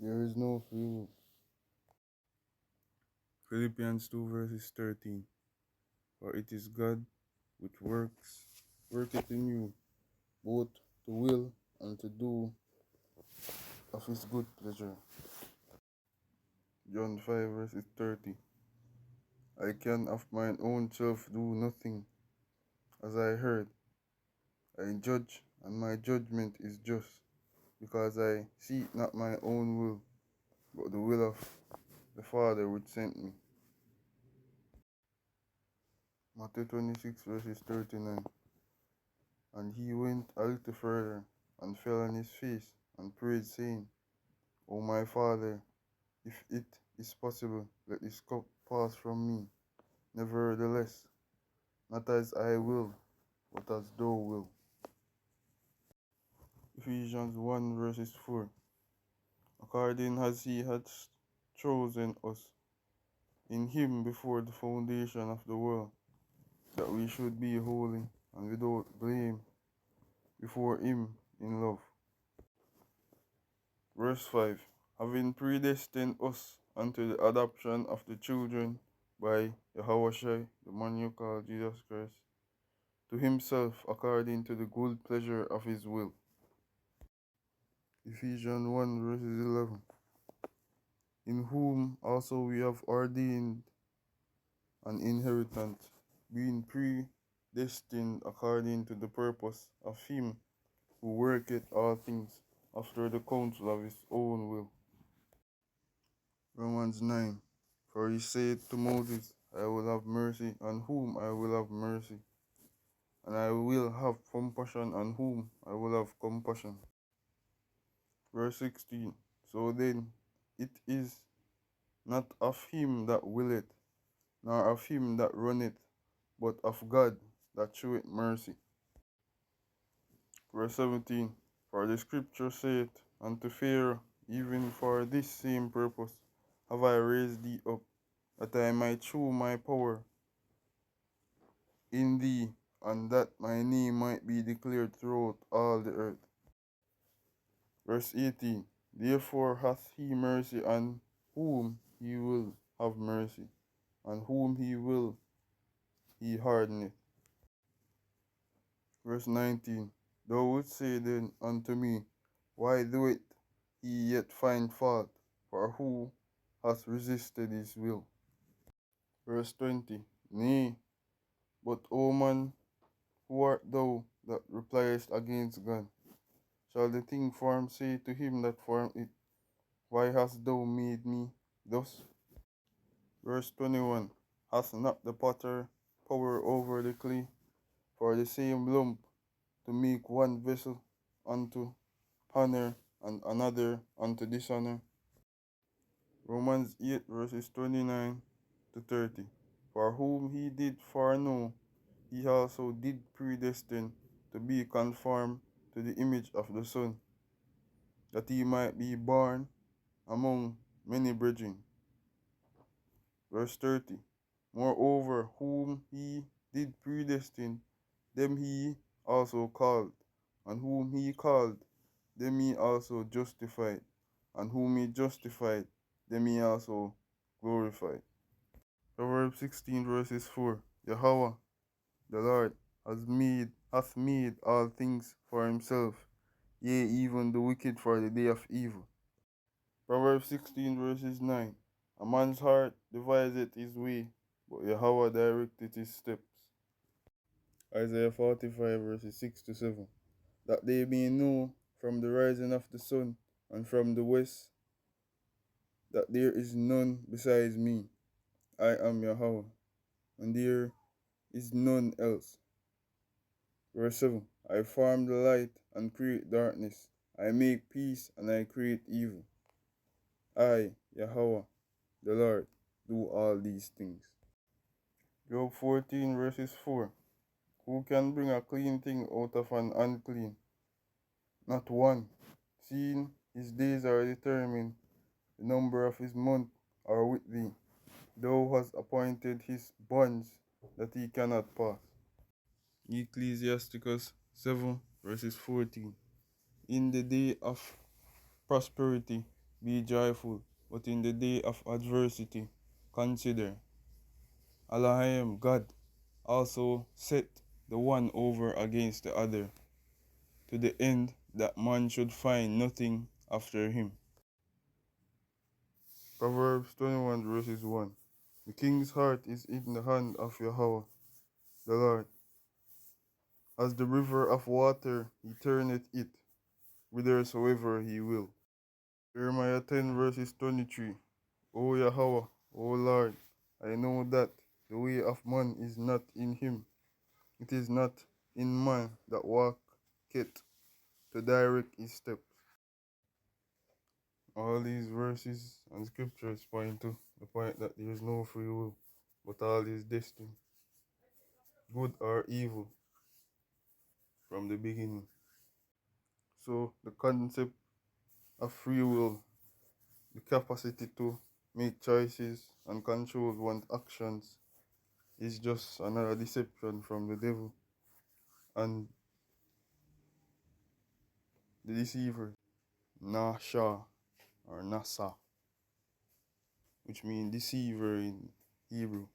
There is no free will. Philippians 2 verses 13. For it is God which worketh in you, both to will and to do of his good pleasure. John 5 verses 30. I can of mine own self do nothing, as I heard. I judge, and my judgment is just, because I seek not my own will, but the will of the Father which sent me. Matthew 26 verses 39. And he went a little further, and fell on his face, and prayed, saying, O my Father, if it is possible, let this cup pass from me. Nevertheless, not as I will, but as thou wilt. Ephesians 1 verses 4. According as he hath chosen us in him before the foundation of the world, that we should be holy and without blame before him in love. Verse 5. Having predestined us unto the adoption of the children by YAHAWAH, the man you call Jesus Christ, to himself according to the good pleasure of his will. Ephesians 1 verses 11. In whom also we have ordained an inheritance, being predestined according to the purpose of him who worketh all things after the counsel of his own will. Romans 9. For he said to Moses, I will have mercy on whom I will have mercy, and I will have compassion on whom I will have compassion. Verse 16. So then it is not of him that willeth, nor of him that runneth, but of God that sheweth mercy. Verse 17. For the scripture saith unto Pharaoh, even for this same purpose have I raised thee up, that I might shew my power in thee, and that my name might be declared throughout all the earth. Verse 18. Therefore hath he mercy on whom he will have mercy, and whom he will he hardeneth. Verse 19. Thou wilt say then unto me, why doeth he yet find fault? For who hath resisted his will? Verse 20. Nay, but O man, who art thou that repliest against God? Shall the thing formed say to him that formed it, why hast thou made me thus? Verse 21. Hath not the potter power over the clay, for the same lump to make one vessel unto honor and another unto dishonor? Romans 8 verses 29 to 30. For whom he did foreknow, he also did predestine to be conformed to the image of the Son, that he might be born among many brethren. Verse 30. Moreover, whom he did predestine, them he also called, and whom he called, them he also justified, and whom he justified, them he also glorified. Proverbs 16 verses 4. YAHAWAH, the Lord, hath made all things for himself, yea, even the wicked for the day of evil. Proverbs 16 verses 9. A man's heart deviseth his way, but YAHAWAH directeth his steps. Isaiah 45 verses 6 to 7. That they may know from the rising of the sun and from the west that there is none besides me. I am YAHAWAH, and there is none else. Verse 7. I form the light and create darkness. I make peace and I create evil. I, YAHAWAH, the Lord, do all these things. Job 14 verses 4. Who can bring a clean thing out of an unclean? Not one. Seeing his days are determined, the number of his months are with thee. Thou hast appointed his bonds that he cannot pass. Ecclesiasticus 7 verses 14. In the day of prosperity Be joyful, but in the day of adversity, consider Elohim God also set the one over against the other, to the end that man should find nothing after him. Proverbs 21 verses 1. The king's heart is in the hand of YAHAWAH, the Lord. As the river of water, he turneth it whithersoever he will. Jeremiah 10 verses 23. O Yahweh, O Lord, I know that the way of man is not in him. It is not in man that walketh to direct his steps. All these verses and scriptures point to the point that there is no free will, but all is destined, good or evil, from the beginning. So the concept of free will, the capacity to make choices and control one's actions, is just another deception from the devil and the deceiver, Nasha or Nasa, which means deceiver in Hebrew.